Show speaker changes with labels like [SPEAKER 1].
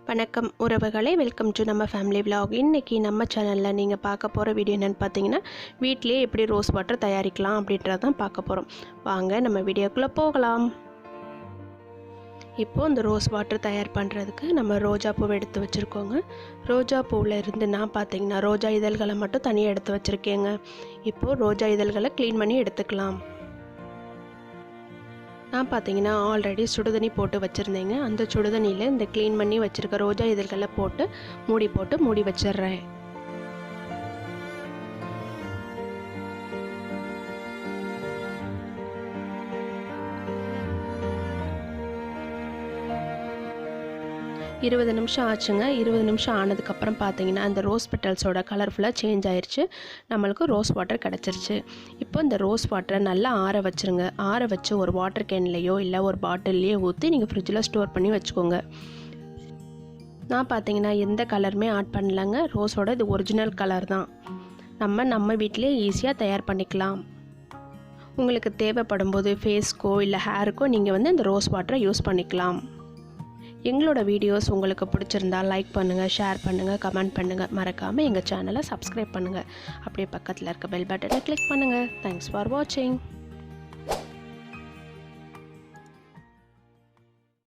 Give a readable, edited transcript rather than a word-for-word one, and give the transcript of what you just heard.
[SPEAKER 1] வணக்கம் உறவுகளே, welcome to நம்ம ஃபேமிலி விலாக். இன்றைக்கி நம்ம சேனலில் நீங்கள் பார்க்க போகிற வீடியோ என்னென்னு பார்த்தீங்கன்னா, வீட்டிலே எப்படி ரோஸ் வாட்டர் தயாரிக்கலாம் அப்படின்றத தான் பார்க்க போகிறோம். வாங்க நம்ம வீடியோக்குள்ளே போகலாம். இப்போது இந்த ரோஸ் வாட்டர் தயார் பண்ணுறதுக்கு நம்ம ரோஜா பூவை எடுத்து வச்சுருக்கோங்க. ரோஜா பூவில் இருந்து நான் பார்த்தீங்கன்னா ரோஜா இதழ்களை மட்டும் தனியாக எடுத்து வச்சுருக்கேங்க. இப்போது ரோஜா இதழ்களை க்ளீன் பண்ணி எடுத்துக்கலாம். நான் பார்த்தீங்கன்னா ஆல்ரெடி சுடுதண்ணி போட்டு வச்சுருந்தேங்க. அந்த சுடுதண்ணியில் இந்த க்ளீன் பண்ணி வச்சுருக்க ரோஜா இதழ்களை போட்டு மூடி வச்சிடுறேன். இருபது நிமிஷம் ஆச்சுங்க. 20 நிமிஷம் ஆனதுக்கப்புறம் பார்த்தீங்கன்னா அந்த ரோஸ் பெட்டல்ஸோட கலர் ஃபுல்லாக சேஞ்ச் ஆயிடுச்சு. நம்மளுக்கு ரோஸ் வாட்டர் கிடச்சிருச்சு. இப்போ இந்த ரோஸ் வாட்டரை நல்லா ஆற வச்சுருங்க. ஆற வச்சு ஒரு வாட்டர் கேன்லேயோ இல்லை ஒரு பாட்டில்லையோ ஊற்றி நீங்கள் ஃப்ரிட்ஜில் ஸ்டோர் பண்ணி வச்சுக்கோங்க. நான் பார்த்தீங்கன்னா எந்த கலருமே ஆட் பண்ணலங்க. ரோஸோட இது ஒரிஜினல் கலர் தான். நம்ம வீட்டிலே ஈஸியாக தயார் பண்ணிக்கலாம். உங்களுக்கு தேவைப்படும் போது ஃபேஸ்க்கோ இல்லை ஹேருக்கோ நீங்கள் இந்த ரோஸ் வாட்டரை யூஸ் பண்ணிக்கலாம். எங்களோட வீடியோஸ் உங்களுக்கு பிடிச்சிருந்தா லைக் பண்ணுங்கள், ஷேர் பண்ணுங்கள், கமெண்ட் பண்ணுங்கள். மறக்காமல் எங்கள் சேனலை சப்ஸ்கிரைப் பண்ணுங்கள். அப்படியே பக்கத்தில் இருக்க பெல் பட்டனை கிளிக் பண்ணுங்கள். தேங்க்ஸ் ஃபார் வாட்சிங்.